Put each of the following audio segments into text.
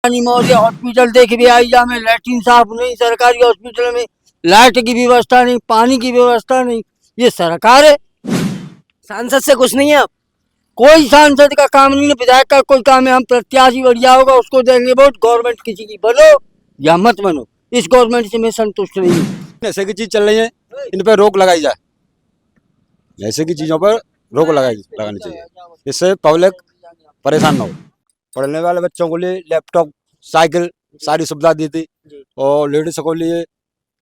Modi hospital देख भी आई जा में लैट्रिन साफ नहीं, सरकारी हॉस्पिटल में लाइट की व्यवस्था नहीं, पानी की व्यवस्था नहीं। ये सरकार है। सांसद से कुछ नहीं है आप? कोई सांसद का काम नहीं है, विधायक का कोई काम है। हम प्रत्याशी बढ़िया होगा उसको देंगे वोट। गवर्नमेंट किसी की बनो या मत बनो, इस गवर्नमेंट से मैं संतुष्ट नहीं हूँ। ऐसे की चीज चल रही है, इन पर रोक लगाई जाए। ऐसे की चीजों पर रोक लगानी चाहिए, इससे पब्लिक परेशान ना हो। पढ़ने वाले बच्चों को लिए लैपटॉप, साइकिल सारी सुविधा दी थी, और लेडीज को लिए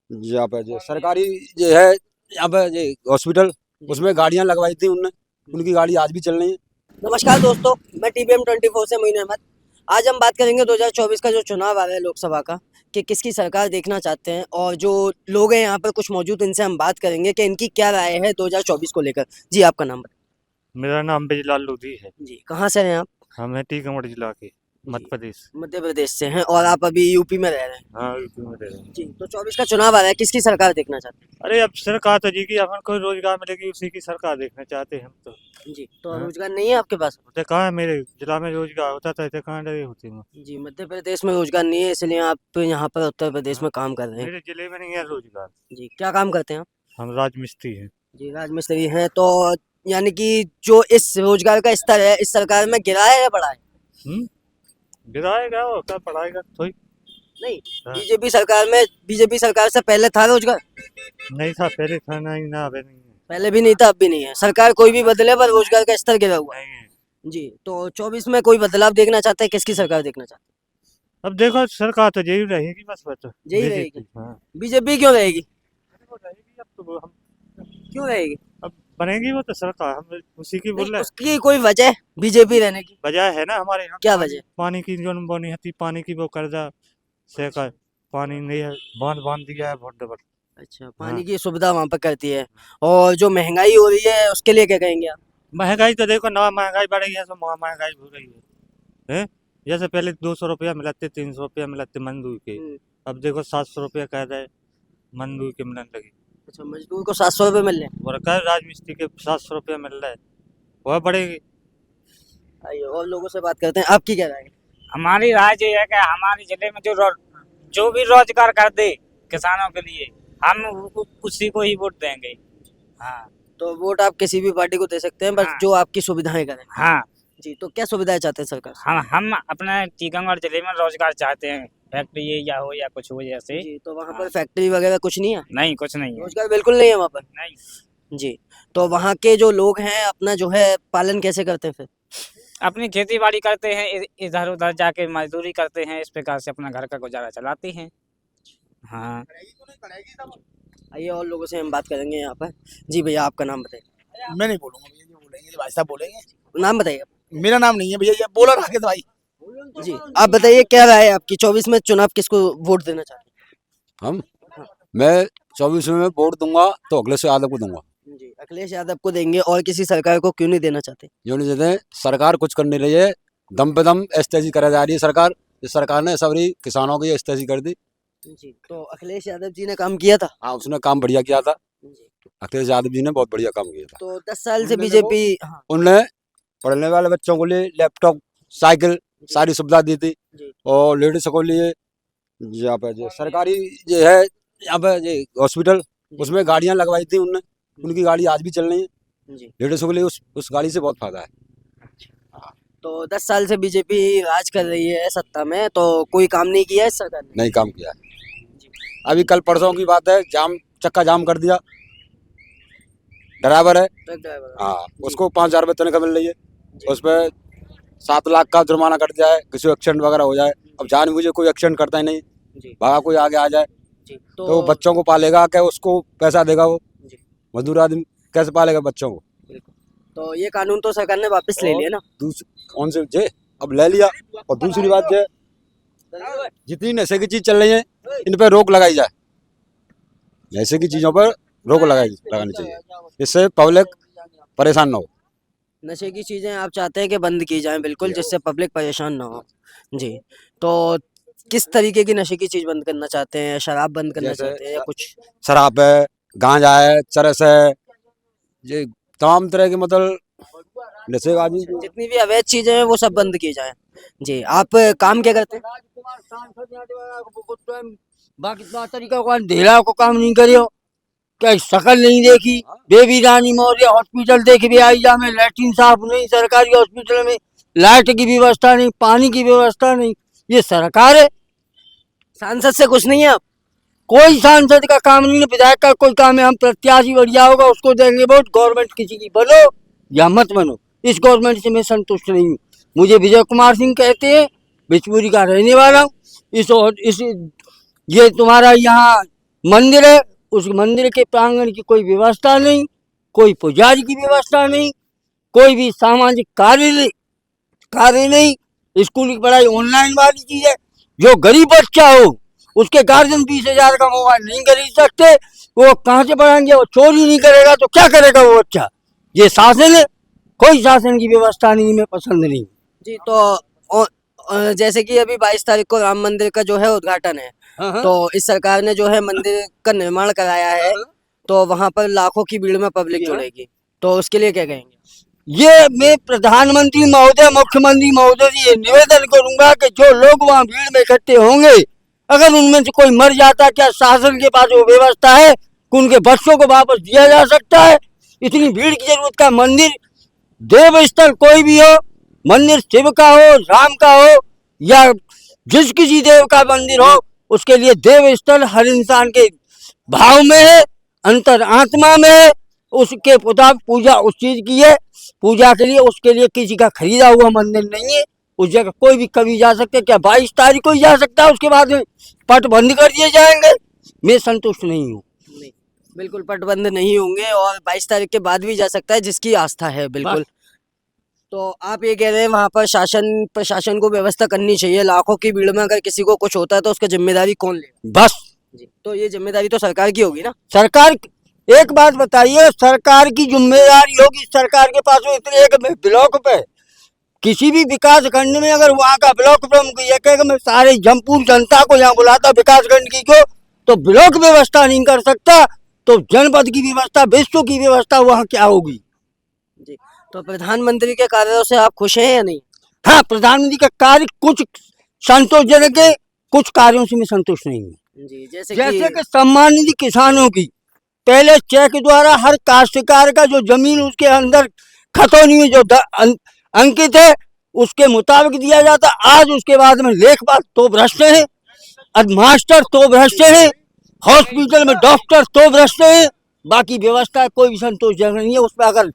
यहाँ पे जो सरकारी जो है यहाँ पे जो हॉस्पिटल, उसमें गाड़ियां लगवाई थी उनने, उनकी गाड़ी आज भी चल रही है। नमस्कार दोस्तों, मैं TBM 24 से मोइन अहमद। आज हम बात करेंगे 2024 का जो चुनाव आ रहा है लोकसभा का, कि किसकी सरकार देखना चाहते हैं, और जो लोग हैं यहाँ पर कुछ मौजूद, इनसे हम बात करेंगे कि इनकी क्या राय है 2024 को लेकर। जी, आपका नाम बताइए। मेरा नाम बिजलाल लोधी है। जी, कहाँ से हैं आप? हम हैं टीकमगढ़ जिला के, मध्य प्रदेश। मध्य प्रदेश से हैं, और आप अभी यूपी में रह रहे हैं। हाँ, यूपी में रह रहे हैं। जी, तो 24 का चुनाव आ रहा है, किसकी सरकार देखना चाहते अरे अब सरकार तो जी की, हमें कोई रोजगार मिलेगी उसी की सरकार देखना चाहते हैं हम तो। हैं? जी, तो हाँ। रोजगार नहीं है आपके पास? तो कहाँ है, मेरे जिला में रोजगार होता था, इतने कहाँ लगे होते हैं। जी, मध्य प्रदेश में रोजगार नहीं है, इसलिए आप यहाँ पर उत्तर प्रदेश में काम कर रहे हैं। मेरे जिले में नहीं है रोजगार। जी, क्या काम करते हैं आप? हम राजमिस्त्री हैं। जी, राजमिस्त्री हैं। तो यानी कि जो इस रोजगार का स्तर है, इस सरकार में गिरा है या बढ़ा है? गिराएगा और क्या पढ़ाएगा थोड़ी। नहीं, हाँ। बीजेपी सरकार से पहले था रोजगार? नहीं था पहले, था नहीं ना, अभी नहीं है। पहले भी नहीं था, अब भी नहीं है। सरकार कोई भी बदले पर रोजगार का स्तर गिरा हुआ है। नहीं है। जी, तो 24 में कोई बदलाव देखना चाहते हैं, किसकी सरकार देखना चाहते अब देखो सरकार तो यही रहेगी, बस बस यही BJP, रहेगी? हाँ। हैं? बीजेपी क्यों रहेगी? रहेगी, अब तो हम क्यों रहेगी? अब बनेगी वो तो सरकार, हम उसी की बोल नहीं, रहे हैं। उसकी कोई वजह बीजेपी रहने की? वजह है ना हमारे यहाँ। क्या वजह? पानी की जो बोनी थी, पानी की वो कर्जा से का पानी नहीं है, बांध दिया है बहुत डबल। अच्छा, पानी की सुविधा वहाँ पर करती है। और जो महंगाई हो रही है उसके लिए क्या कहेंगे आप? महंगाई तो देखो ना, महंगाई बढ़ रही है, तो महंगाई हो रही है। जैसे पहले 200 रुपया मिलते, 300 रुपया मिलते मजदूर के, अब देखो 700 रुपया कह रहे मजदूर के मिलने लगी। अच्छा, मजदूर को 700 रुपये मिल रहे हैं? वर्कर राजमिस्त्री के 700 रुपया मिल रहा है, वह बढ़ेगी। आइए और लोगों से बात करते हैं, आपकी क्या राय है? हमारी राय ये है कि हमारे जिले में जो भी रोजगार कर दे किसानों के लिए, हम उसी को ही वोट देंगे। हाँ तो वोट आप किसी भी पार्टी को दे सकते हैं, बस हाँ। जो आपकी सुविधाएं करें। हाँ, जी, तो क्या सुविधाएं चाहते हैं सरकार से? हम अपने टीकमगढ़ जिले में रोजगार चाहते हैं, फैक्ट्री या हो या कुछ हो जैसे। जी, तो वहाँ हाँ। पर फैक्ट्री वगैरह कुछ नहीं है? नहीं, कुछ नहीं है। रोजगार बिल्कुल नहीं है वहाँ पर? नहीं, जी, तो वहाँ के जो लोग हैं अपना जो है पालन कैसे करते हैं फिर? अपनी खेती बाड़ी करते हैं, इधर उधर जाके मजदूरी करते हैं, इस प्रकार से अपना घर का गुजारा चलाते हैं। हाँ, आइए और लोगों से हम बात करेंगे यहाँ पर। जी भैया, आपका नाम बताइए। मैं नहीं बोलूंगा भैया, जो बोलेंगे भाई साहब बोलेंगे। नाम बताइए। मेरा नाम नहीं है भैया, ये बोला राकेश भाई। जी, आप बताइए क्या राय है आपकी, 24 में चुनाव किसको वोट देना चाहते हम मैं 24 में वोट दूंगा तो अखिलेश यादव को दूंगा। हैं? जी, अखिलेश यादव को देंगे, और किसी सरकार को क्यों नहीं देना चाहते? जो नहीं देते, सरकार कुछ कर नहीं रही है, दम पे दम एस्तेजी करा जा रही है सरकार। इस सरकार ने सबरी किसानों की एस्तेजी कर दी। जी, तो अखिलेश यादव जी ने काम किया था? हाँ, उसने काम बढ़िया किया था। जी, अखिलेश यादव जी ने बहुत बढ़िया काम किया था। तो 10 साल से उनने बीजेपी। हाँ। उनने पढ़ने वाले बच्चों को लिए लैपटॉप, साइकिल सारी सुविधा दी थी, जी। और लेडीज को लिए यहाँ पे जो सरकारी जो है यहाँ पे जो हॉस्पिटल, उसमें गाड़ियां लगवाई थी उनने, उनकी गाड़ी आज भी चल रही है। जी, लेडीज के लिए उस गाड़ी से बहुत फायदा है। तो 10 साल से बीजेपी राज कर रही है सत्ता में, तो कोई काम नहीं किया है इस सरकार ने? नहीं काम किया है। अभी कल परसों की बात है, चक्का जाम कर दिया, ड्राइवर है, ट्रक ड्राइवर। हाँ, उसको 5,000 रुपये तनख्वाह मिल रही है, उस पर 7 लाख का जुर्माना कट जाए, किसी एक्सीडेंट वगैरह हो जाए। अब जानबूझे कोई एक्सीडेंट करता ही नहीं, जी, भागा कोई आगे आ जाए जी, तो बच्चों को पालेगा क्या, उसको पैसा देगा वो? जी। मजदूर आदमी कैसे पालेगा बच्चों को? तो ये कानून तो सरकार ने वापस ले लिया ना? कौन से जे अब ले लिया। और दूसरी बात जे, जितनी नशे की चीज चल रही है, इन पर रोक लगाई जाए। नशे की चीजों पर रोक लगानी चाहिए, इससे पब्लिक परेशान ना हो। नशे की चीजें आप चाहते हैं कि बंद की जाएं, बिल्कुल, जिससे पब्लिक परेशान ना हो। जी, तो किस तरीके की नशे की चीज बंद करना चाहते हैं? शराब बंद करना जैसे चाहते हैं या कुछ? शराब है, गांजा है, चरस है, ये तमाम तरह के मतलब नशेबाजी। जितनी भी अवैध चीजें हैं वो सब बंद की जाएं। जी आप काम क्या करते हैं? बाकी तरीका को ढेला को काम नहीं करियो, क्या शकल नहीं देखी। बेबी रानी मौर्य हॉस्पिटल देख भी आई जा में लैट्रिन साफ नहीं, सरकारी हॉस्पिटल में लाइट की व्यवस्था नहीं, पानी की व्यवस्था नहीं। ये सरकार है। सांसद से कुछ नहीं है आप? कोई सांसद का काम नहीं है, विधायक का कोई काम है। हम प्रत्याशी बढ़िया होगा उसको देंगे वोट। गवर्नमेंट किसी की बनो या मत बनो, इस गवर्नमेंट से मैं संतुष्ट नहीं हूँ। मुझे विजय कुमार सिंह कहते हैं, बिचपुरी का रहने वाला हूँ। इस ये तुम्हारा यहाँ मंदिर है, उस मंदिर के प्रांगण की कोई व्यवस्था नहीं, कोई पुजारी की व्यवस्था नहीं, कोई भी सामाजिक कार्य नहीं। स्कूल की पढ़ाई ऑनलाइन वाली चीज है। जो गरीब बच्चा हो उसके गार्जियन 20,000 का मोबाइल नहीं खरीद सकते, वो कहाँ से पढ़ाएंगे? वो चोरी नहीं करेगा तो क्या करेगा वो बच्चा? ये शासन है, कोई शासन की व्यवस्था नहीं, मैं पसंद नहीं। जी तो जैसे कि अभी 22 तारीख को राम मंदिर का जो है उद्घाटन है, तो इस सरकार ने जो है मंदिर का निर्माण कराया है, तो वहां पर लाखों की भीड़ में पब्लिक जुड़ेगी, तो उसके लिए क्या कहेंगे? ये मैं प्रधानमंत्री महोदय, मुख्यमंत्री महोदय से ये निवेदन करूंगा कि जो लोग वहाँ भीड़ में इकट्ठे होंगे, अगर उनमें से कोई मर जाता, क्या शासन के पास वो व्यवस्था है कि उनके बच्चों को वापस दिया जा सकता है? इतनी भीड़ की जरूरत का? मंदिर देव स्थल कोई भी हो, मंदिर शिव का हो, राम का हो, या जिस किसी देव का मंदिर हो, उसके लिए देव स्थल हर इंसान के भाव में है, अंतर आत्मा में है। उसके मुताबिक पूजा उस चीज की है, पूजा के लिए उसके लिए किसी का खरीदा हुआ मंदिर नहीं है। उस जगह कोई भी कभी जा सकता है। क्या 22 तारीख को ही जा सकता है? उसके बाद में पट बंद कर दिए जाएंगे? मैं संतुष्ट नहीं हूँ। नहीं, बिल्कुल पट बंद नहीं होंगे और 22 तारीख के बाद भी जा सकता है, जिसकी आस्था है। बिल्कुल। तो आप ये कह रहे हैं वहां पर प्रशासन को व्यवस्था करनी चाहिए। लाखों की भीड़ में अगर किसी को कुछ होता है तो उसका जिम्मेदारी कौन लेगा? बस जी, तो ये जिम्मेदारी तो सरकार की होगी ना? सरकार, एक बात बताइए, सरकार की जिम्मेदारी होगी। सरकार के पास में इतने एक ब्लॉक पे किसी भी विकास खंड में अगर वहाँ का ब्लॉक प्रमुख ये कहेगा मैं सारे जमपुर जनता को यहाँ बुलाता विकास खंड की को, तो ब्लॉक व्यवस्था नहीं कर सकता, तो जनपद की व्यवस्था, विश्व की व्यवस्था वहाँ क्या होगी? जी, तो प्रधानमंत्री के कार्यों से आप खुश हैं या नहीं? हाँ, प्रधानमंत्री का कार्य कुछ संतोषजनक है, कुछ कार्यों से मैं संतुष्ट नहीं हूँ। जी, जैसे कि सम्मान निधि किसानों की पहले चेक द्वारा हर काश्तकार का जो जमीन उसके अंदर खतौनी में जो अंकित है उसके मुताबिक दिया जाता। आज उसके बाद में लेखपाल तो भ्रष्ट है, मास्टर तो भ्रष्ट है, हॉस्पिटल में डॉक्टर तो भ्रष्ट है, बाकी व्यवस्था कोई भी संतोषजनक नहीं है। उसमें अगर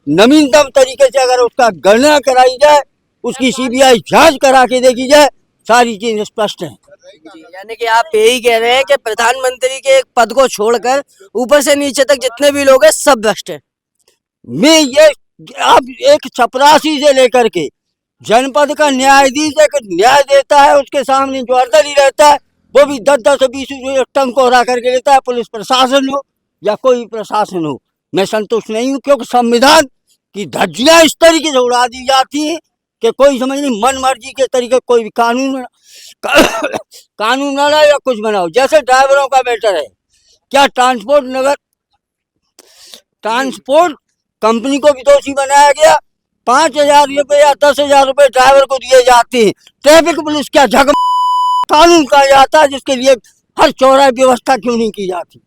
नवीनतम तरीके से अगर उसका गणना कराई जाए, उसकी सीबीआई जांच करा के देखी जाए, सारी चीजें स्पष्ट हैं। यानी कि आप यही कह रहे हैं कि प्रधानमंत्री के एक पद को छोड़कर ऊपर से नीचे तक जितने भी लोग हैं सब भ्रष्ट हैं। मैं ये अब एक चपरासी से लेकर के जनपद का न्यायाधीश एक न्याय देता है, उसके सामने जो अर्दली रहता है वो भी 10-10 20 टंग को हरा करके लेता है। पुलिस प्रशासन हो या कोई प्रशासन हो, मैं संतुष्ट नहीं हूँ, क्योंकि संविधान की धज्जियां इस तरीके से उड़ा दी जाती है कि कोई समझ नहीं, मन मर्जी के तरीके कोई भी कानून ना लाए या कुछ बनाओ। जैसे ड्राइवरों का मैटर है, क्या ट्रांसपोर्ट कंपनी को भी दोषी बनाया गया? 5,000 रुपये या 10,000 रुपये ड्राइवर को दिए जाते हैं। ट्रैफिक पुलिस क्या झग कानून कहा जाता है, जिसके लिए हर चौराहे व्यवस्था क्यों नहीं की जाती?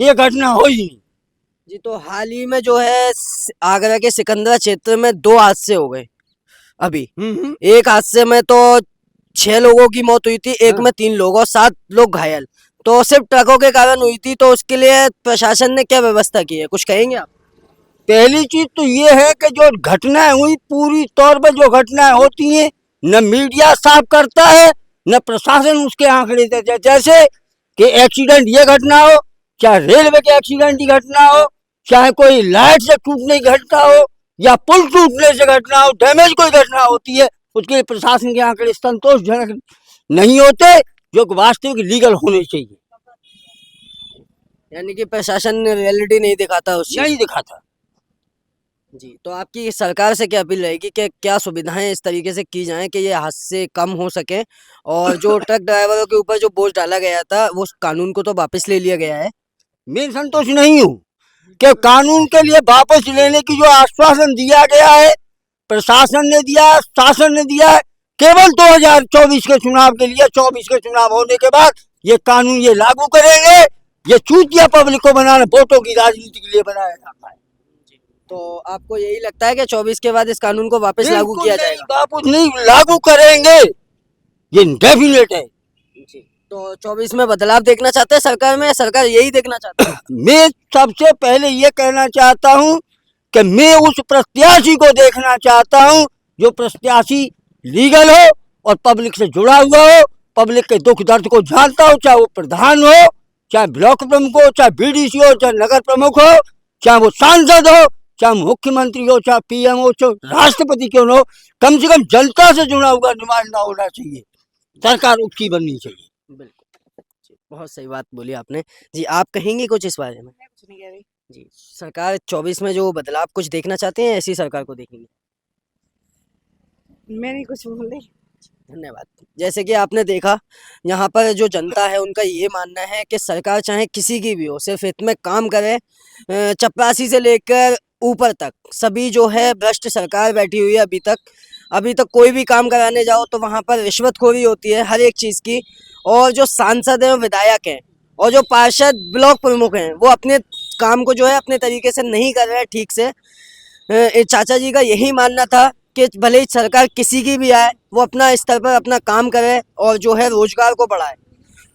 ये घटना हो ही नहीं। जी, तो हाल ही में जो है आगरा के सिकंदरा क्षेत्र में 2 हादसे हो गए। अभी एक हादसे में तो 6 लोगों की मौत हुई थी, एक में 3 लोग और 7 लोग घायल, तो सिर्फ ट्रकों के कारण हुई थी। तो उसके लिए प्रशासन ने क्या व्यवस्था की है, कुछ कहेंगे आप? पहली चीज तो ये है कि जो घटनाएं हुई, पूरी तौर पर जो घटनाएं होती हैं, न मीडिया साफ करता है न प्रशासन उसके आंकड़े देता है। जैसे कि एक्सीडेंट ये घटना हो, चाहे रेलवे के एक्सीडेंट की घटना हो, चाहे कोई लाइट से टूटने की घटना हो या पुल टूटने से घटना हो, डैमेज कोई घटना होती है, उसके लिए प्रशासन के आंकड़े संतोषजनक नहीं होते, जो वास्तविक लीगल होने चाहिए। यानी कि प्रशासन रियलिटी नहीं दिखाता, उस नहीं दिखाता। जी, तो आपकी सरकार से क्या अपील रहेगी कि क्या सुविधाएं इस तरीके से की जाएं कि ये हादसे कम हो सके, और जो ट्रक ड्राइवरों के ऊपर जो बोझ डाला गया था वो कानून को तो वापस ले लिया गया है? मैं संतोष नहीं हूँ कि कानून के लिए वापस लेने की जो आश्वासन दिया गया है, प्रशासन ने दिया है, शासन ने दिया है, केवल 2024 के चुनाव के लिए, 24 के चुनाव होने के बाद ये कानून ये लागू करेंगे। ये चूतिया पब्लिक को बनाना, वोटों की राजनीति के लिए बनाया जाता है। तो आपको यही लगता है कि 24 के बाद इस कानून को वापस लागू बिल्कुल किया नहीं जाएगा? बापू, नहीं लागू करेंगे, ये डेफिनेट है। जी। तो 24 में बदलाव देखना चाहते हैं सरकार में, या सरकार यही देखना चाहती है? मैं सबसे पहले ये कहना चाहता हूँ कि मैं उस प्रत्याशी को देखना चाहता हूँ जो प्रत्याशी लीगल हो और पब्लिक से जुड़ा हुआ हो, पब्लिक के दुख दर्द को जानता हो, चाहे वो प्रधान हो, चाहे ब्लॉक प्रमुख हो, चाहे बीडीसी हो, चाहे नगर प्रमुख हो, चाहे वो सांसद हो, चाहे मुख्यमंत्री हो, चाहे पीएम हो, चाहे राष्ट्रपति क्यों न हो, कम से कम जनता से जुड़ा हुआ नुमाइंदा होना चाहिए। सरकार उसकी बननी चाहिए। बिल्कुल जी, बहुत सही बात बोली आपने। जी, आप कहेंगे कुछ इस बारे में? कुछ नहीं कह रही। जी, सरकार 24 में जो बदलाव कुछ देखना चाहते हैं, ऐसी सरकार को देखेंगे? मैं नहीं कुछ बोल रही। धन्यवाद। जैसे कि आपने देखा, यहाँ पर जो जनता है उनका ये मानना है कि सरकार चाहे किसी की भी हो, सिर्फ हित में काम करे। चपरासी से लेकर ऊपर तक सभी जो है भ्रष्ट सरकार बैठी हुई है अभी तक कोई भी काम कराने जाओ तो वहाँ पर रिश्वतखोरी होती है हर एक चीज़ की। और जो सांसद हैं, विधायक हैं और जो पार्षद ब्लॉक प्रमुख हैं, वो अपने काम को जो है अपने तरीके से नहीं कर रहे हैं ठीक से। चाचा जी का यही मानना था कि भले ही सरकार किसी की भी आए, वो अपना स्तर पर अपना काम करे और जो है रोजगार को बढ़ाए।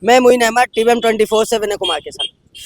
मैं मोइन अहमद, टीवीएम 24 से विनय कुमार के साथ।